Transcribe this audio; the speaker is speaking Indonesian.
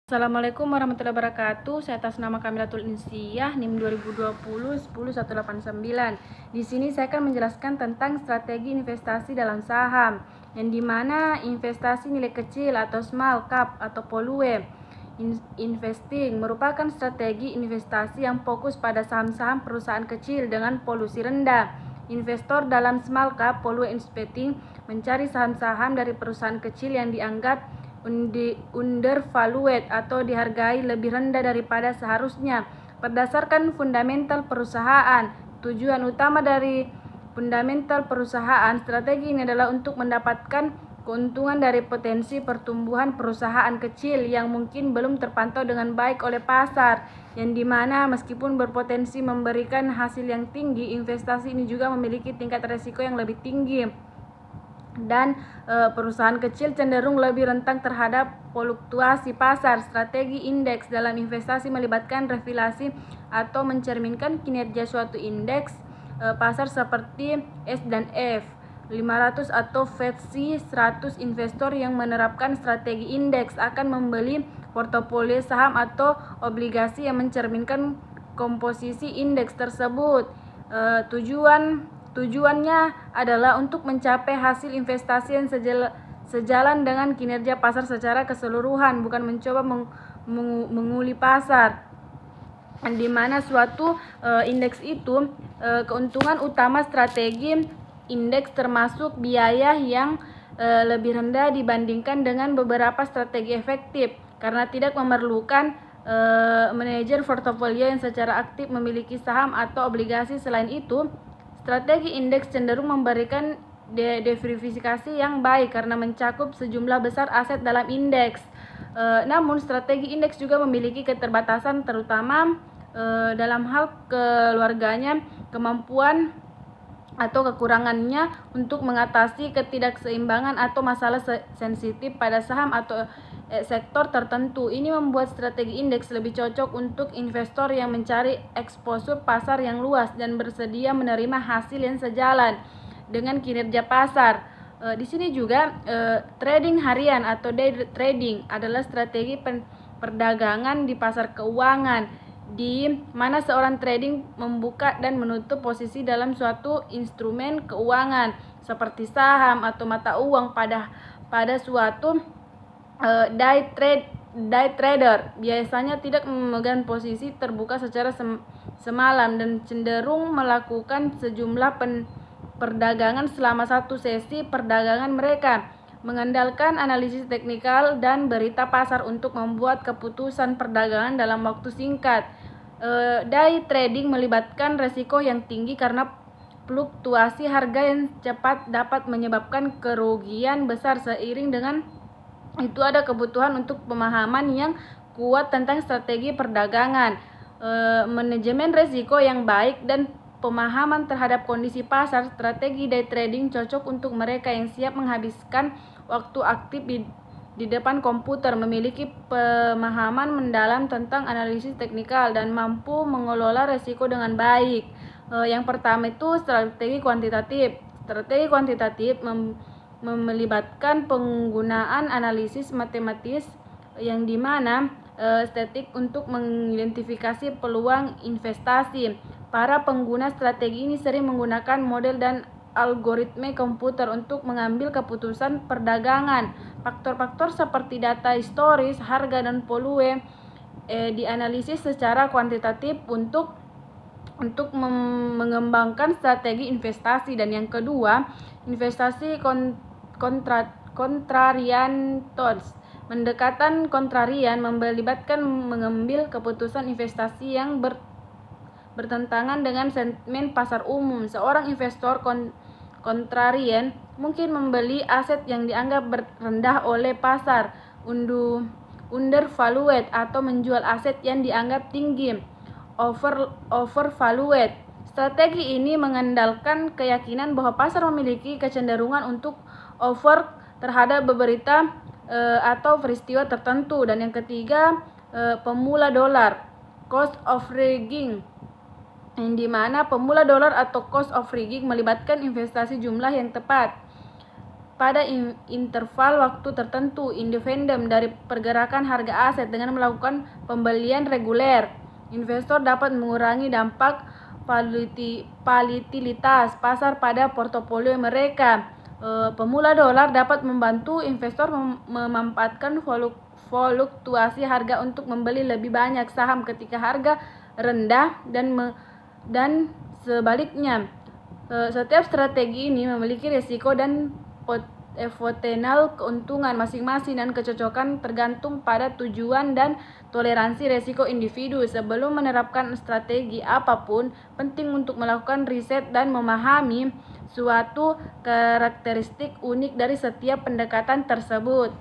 Assalamualaikum warahmatullahi wabarakatuh. Saya atas nama Kamilatul Insiyah, NIM 2020 10189. Di sini saya akan menjelaskan tentang strategi investasi dalam saham, yang dimana investasi nilai kecil atau small cap atau polue investing merupakan strategi investasi yang fokus pada saham-saham perusahaan kecil dengan polusi rendah. Investor dalam small cap polue investing mencari saham-saham dari perusahaan kecil yang dianggap undervalued atau dihargai lebih rendah daripada seharusnya berdasarkan fundamental perusahaan. Tujuan utama dari fundamental perusahaan strategi ini adalah untuk mendapatkan keuntungan dari potensi pertumbuhan perusahaan kecil yang mungkin belum terpantau dengan baik oleh pasar, yang dimana meskipun berpotensi memberikan hasil yang tinggi, investasi ini juga memiliki tingkat risiko yang lebih tinggi dan perusahaan kecil cenderung lebih rentan terhadap fluktuasi pasar. Strategi indeks dalam investasi melibatkan refleksi atau mencerminkan kinerja suatu indeks pasar seperti S dan F 500 atau FTSE 100. Investor yang menerapkan strategi indeks akan membeli portofolio saham atau obligasi yang mencerminkan komposisi indeks tersebut. Tujuannya adalah untuk mencapai hasil investasi yang sejalan dengan kinerja pasar secara keseluruhan, bukan mencoba menguli pasar. Di mana suatu indeks itu keuntungan utama strategi indeks termasuk biaya yang lebih rendah dibandingkan dengan beberapa strategi efektif karena tidak memerlukan manajer portofolio yang secara aktif memiliki saham atau obligasi. Selain itu, strategi indeks cenderung memberikan diversifikasi yang baik karena mencakup sejumlah besar aset dalam indeks. Namun strategi indeks juga memiliki keterbatasan, terutama dalam hal keluarganya, kemampuan atau kekurangannya untuk mengatasi ketidakseimbangan atau masalah sensitif pada saham atau sektor tertentu. Ini membuat strategi indeks lebih cocok untuk investor yang mencari eksposur pasar yang luas dan bersedia menerima hasil yang sejalan dengan kinerja pasar. Di sini juga trading harian atau day trading adalah strategi perdagangan di pasar keuangan, di mana seorang trading membuka dan menutup posisi dalam suatu instrumen keuangan seperti saham atau mata uang pada suatu day trader biasanya tidak memegang posisi terbuka secara semalam dan cenderung melakukan sejumlah perdagangan selama satu sesi perdagangan. Mereka mengandalkan analisis teknikal dan berita pasar untuk membuat keputusan perdagangan dalam waktu singkat. Day trading melibatkan resiko yang tinggi karena fluktuasi harga yang cepat dapat menyebabkan kerugian besar. Seiring dengan itu ada kebutuhan untuk pemahaman yang kuat tentang strategi perdagangan, manajemen risiko yang baik, dan pemahaman terhadap kondisi pasar. Strategi day trading cocok untuk mereka yang siap menghabiskan waktu aktif di depan komputer, memiliki pemahaman mendalam tentang analisis teknikal, dan mampu mengelola risiko dengan baik. Yang pertama itu strategi kuantitatif. Strategi kuantitatif melibatkan penggunaan analisis matematis yang dimana statistik untuk mengidentifikasi peluang investasi. Para pengguna strategi ini sering menggunakan model dan algoritma komputer untuk mengambil keputusan perdagangan. Faktor-faktor seperti data historis, harga, dan polue dianalisis secara kuantitatif untuk mengembangkan strategi investasi. Dan yang kedua, investasi kontrarian tools. Pendekatan kontrarian melibatkan mengambil keputusan investasi yang bertentangan dengan sentimen pasar umum. Seorang investor kontrarian mungkin membeli aset yang dianggap rendah oleh pasar, undervalued, atau menjual aset yang dianggap tinggi, overvalued. Strategi ini mengandalkan keyakinan bahwa pasar memiliki kecenderungan untuk over terhadap berita atau peristiwa tertentu. Dan yang ketiga, pemula dolar, cost of rigging, yang dimana pemula dolar atau cost of rigging melibatkan investasi jumlah yang tepat. pada interval waktu tertentu, independen dari pergerakan harga aset dengan melakukan pembelian reguler. Investor dapat mengurangi dampak volatilitas pasar pada portofolio mereka. Pemula dolar dapat membantu investor memanfaatkan fluktuasi harga untuk membeli lebih banyak saham ketika harga rendah dan sebaliknya. Setiap strategi ini memiliki risiko dan potensial keuntungan masing-masing dan kecocokan tergantung pada tujuan dan toleransi risiko individu. Sebelum menerapkan strategi apapun, penting untuk melakukan riset dan memahami suatu karakteristik unik dari setiap pendekatan tersebut.